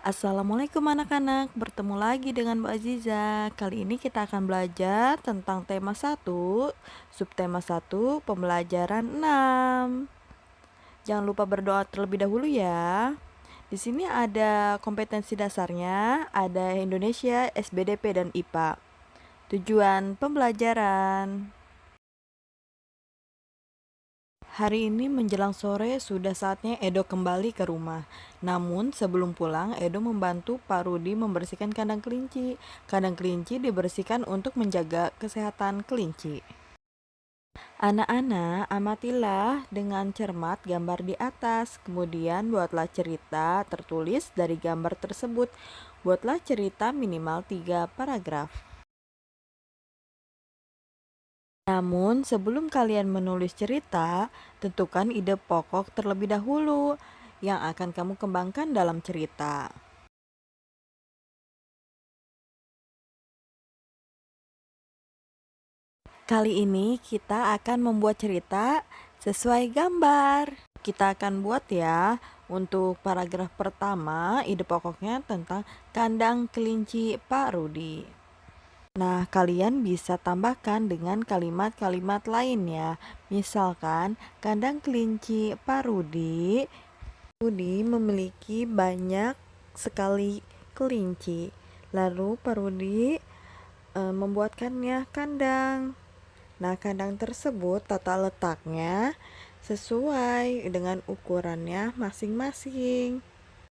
Assalamualaikum anak-anak, bertemu lagi dengan Mbak Aziza. Kali ini kita akan belajar tentang tema 1, subtema 1, pembelajaran 6. Jangan lupa berdoa terlebih dahulu ya. Di sini ada kompetensi dasarnya, ada Indonesia, SBDP, dan IPA. Tujuan pembelajaran. Hari ini menjelang sore sudah saatnya Edo kembali ke rumah. Namun sebelum pulang, Edo membantu Pak Rudi membersihkan kandang kelinci. Kandang kelinci dibersihkan untuk menjaga kesehatan kelinci. Anak-anak, amatilah dengan cermat gambar di atas. Kemudian buatlah cerita tertulis dari gambar tersebut. Buatlah cerita minimal 3 paragraf. Namun, sebelum kalian menulis cerita, tentukan ide pokok terlebih dahulu yang akan kamu kembangkan dalam cerita. Kali ini kita akan membuat cerita sesuai gambar. Kita akan buat ya. Untuk paragraf pertama, ide pokoknya tentang kandang kelinci Pak Rudi. Nah, kalian bisa tambahkan dengan kalimat-kalimat lain ya. Misalkan, kandang kelinci Pak Rudi memiliki banyak sekali kelinci. Lalu Pak Rudi membuatkannya kandang. Nah, kandang tersebut tata letaknya sesuai dengan ukurannya masing-masing.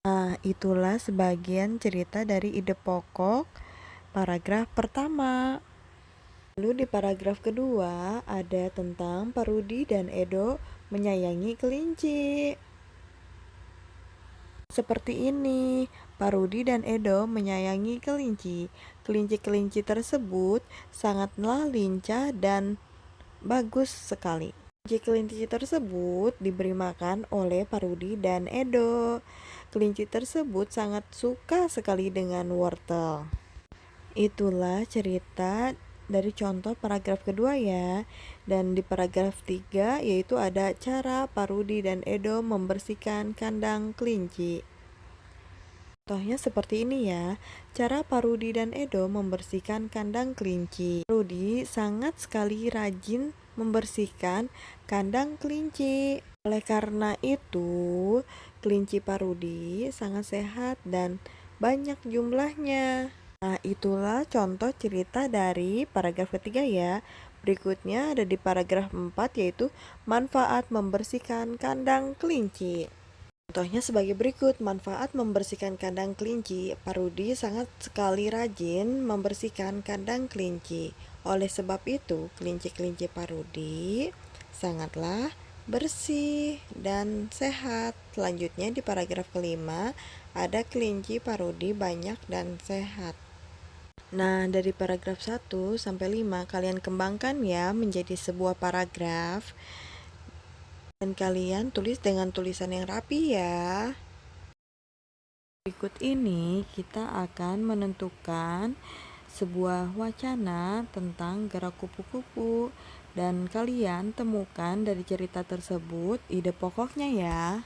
Nah, itulah sebagian cerita dari ide pokok paragraf pertama. Lalu di paragraf kedua ada tentang Pak Rudi dan Edo menyayangi kelinci. Seperti ini, Pak Rudi dan Edo menyayangi kelinci. Kelinci-kelinci tersebut sangatlah lincah dan bagus sekali. Kelinci-kelinci tersebut diberi makan oleh Pak Rudi dan Edo. Kelinci tersebut sangat suka sekali dengan wortel. Itulah cerita dari contoh paragraf kedua ya. Dan di paragraf 3 yaitu ada cara Pak Rudi dan Edo membersihkan kandang kelinci. Contohnya seperti ini ya. Cara Pak Rudi dan Edo membersihkan kandang kelinci. Rudi sangat sekali rajin membersihkan kandang kelinci. Oleh karena itu, kelinci Pak Rudi sangat sehat dan banyak jumlahnya. Nah, itulah contoh cerita dari paragraf ketiga ya. Berikutnya ada di paragraf 4 yaitu manfaat membersihkan kandang kelinci. Contohnya sebagai berikut, manfaat membersihkan kandang kelinci. Pak Rudi sangat sekali rajin membersihkan kandang kelinci. Oleh sebab itu, kelinci-kelinci Pak Rudi sangatlah bersih dan sehat. Selanjutnya di paragraf kelima, ada kelinci Pak Rudi banyak dan sehat. Nah, dari paragraf 1 sampai 5 kalian kembangkan ya menjadi sebuah paragraf. Dan kalian tulis dengan tulisan yang rapi ya. Berikut ini kita akan menentukan sebuah wacana tentang gerak kupu-kupu. Dan kalian temukan dari cerita tersebut ide pokoknya ya.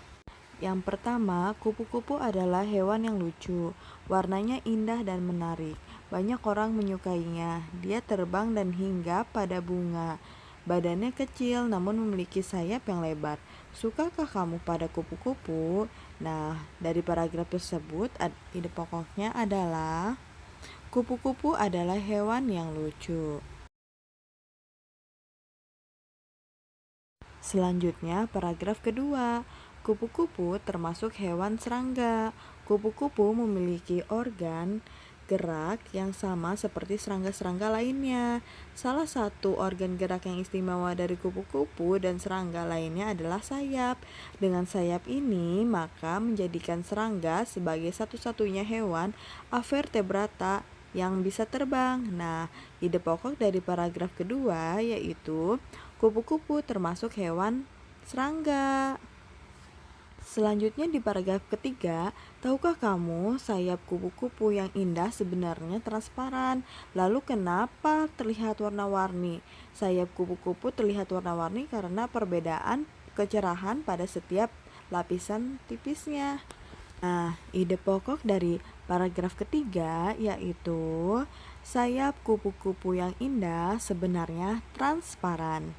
Yang pertama, kupu-kupu adalah hewan yang lucu. Warnanya indah dan menarik. Banyak orang menyukainya. Dia terbang dan hinggap pada bunga. Badannya kecil namun memiliki sayap yang lebar. Sukakah kamu pada kupu-kupu? Nah, dari paragraf tersebut ide pokoknya adalah kupu-kupu adalah hewan yang lucu. Selanjutnya, paragraf kedua. Kupu-kupu termasuk hewan serangga. Kupu-kupu memiliki organ gerak yang sama seperti serangga-serangga lainnya. Salah satu organ gerak yang istimewa dari kupu-kupu dan serangga lainnya adalah sayap. Dengan sayap ini, maka menjadikan serangga sebagai satu-satunya hewan avertebrata yang bisa terbang. Nah, ide pokok dari paragraf kedua yaitu kupu-kupu termasuk hewan serangga. Selanjutnya di paragraf ketiga, tahukah kamu sayap kupu-kupu yang indah sebenarnya transparan? Lalu kenapa terlihat warna-warni? Sayap kupu-kupu terlihat warna-warni karena perbedaan kecerahan pada setiap lapisan tipisnya. Nah, Nah, ide pokok dari paragraf ketiga yaitu sayap kupu-kupu yang indah sebenarnya transparan.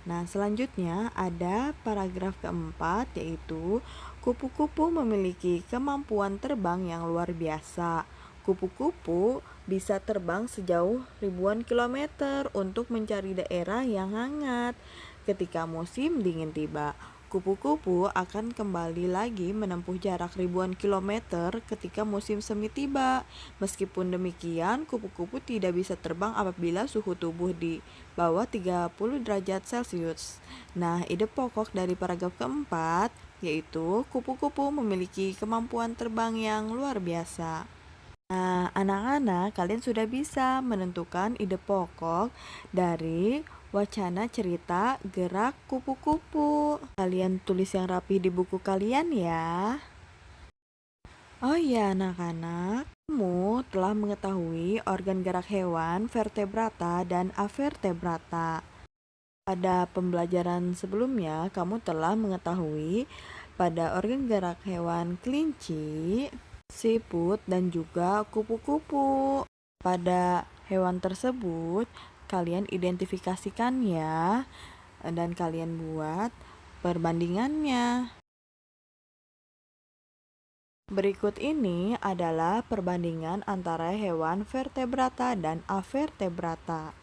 Nah, selanjutnya ada paragraf keempat yaitu kupu-kupu memiliki kemampuan terbang yang luar biasa. Kupu-kupu bisa terbang sejauh ribuan kilometer untuk mencari daerah yang hangat. Ketika musim dingin tiba, kupu-kupu akan kembali lagi menempuh jarak ribuan kilometer ketika musim semi tiba. Meskipun demikian, kupu-kupu tidak bisa terbang apabila suhu tubuh di bawah 30 derajat Celcius. Nah, ide pokok dari paragraf keempat yaitu kupu-kupu memiliki kemampuan terbang yang luar biasa. Nah, anak-anak, kalian sudah bisa menentukan ide pokok dari wacana cerita gerak kupu-kupu. Kalian tulis yang rapi di buku kalian ya. Oh iya anak-anak, kamu telah mengetahui organ gerak hewan vertebrata dan avertebrata. Pada pembelajaran sebelumnya, kamu telah mengetahui pada organ gerak hewan kelinci, siput, dan juga kupu-kupu. Pada hewan tersebut, kalian identifikasikan ya, dan kalian buat perbandingannya. Berikut ini adalah perbandingan antara hewan vertebrata dan avertebrata.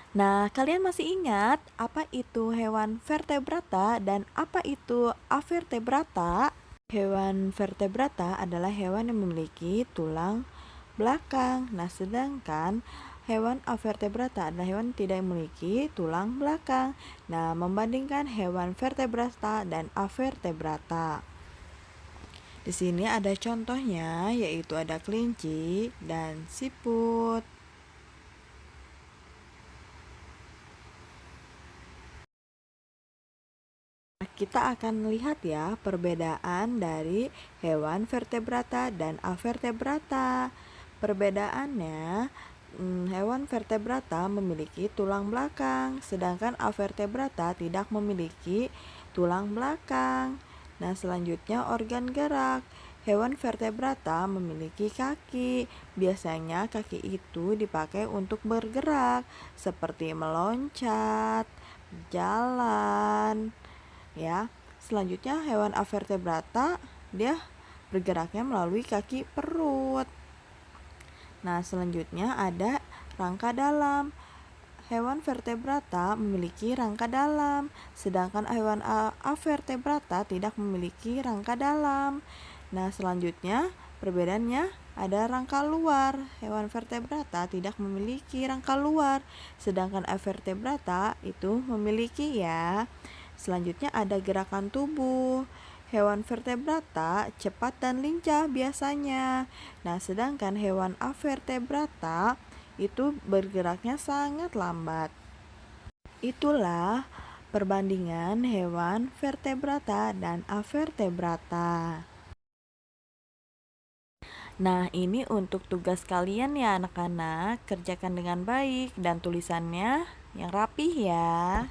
Nah, kalian masih ingat apa itu hewan vertebrata dan apa itu avertebrata? Hewan vertebrata adalah hewan yang memiliki tulang belakang. Nah, sedangkan hewan avertebrata adalah hewan yang tidak memiliki tulang belakang. Nah, membandingkan hewan vertebrata dan avertebrata. Di sini ada contohnya, yaitu ada kelinci dan siput. Kita akan lihat ya perbedaan dari hewan vertebrata dan avertebrata. Perbedaannya, hewan vertebrata memiliki tulang belakang, sedangkan avertebrata tidak memiliki tulang belakang. Nah, selanjutnya organ gerak. Hewan vertebrata memiliki kaki. Biasanya kaki itu dipakai untuk bergerak, seperti meloncat, jalan, ya. Selanjutnya hewan avertebrata dia bergeraknya melalui kaki perut. Nah, selanjutnya ada rangka dalam. Hewan vertebrata memiliki rangka dalam, sedangkan hewan avertebrata tidak memiliki rangka dalam. Nah, selanjutnya perbedaannya ada rangka luar. Hewan vertebrata tidak memiliki rangka luar, sedangkan avertebrata itu memiliki ya. Selanjutnya ada gerakan tubuh. Hewan vertebrata cepat dan lincah biasanya. Nah, sedangkan hewan avertebrata itu bergeraknya sangat lambat. Itulah perbandingan hewan vertebrata dan avertebrata. Nah, ini untuk tugas kalian ya anak-anak. Kerjakan dengan baik dan tulisannya yang rapih ya.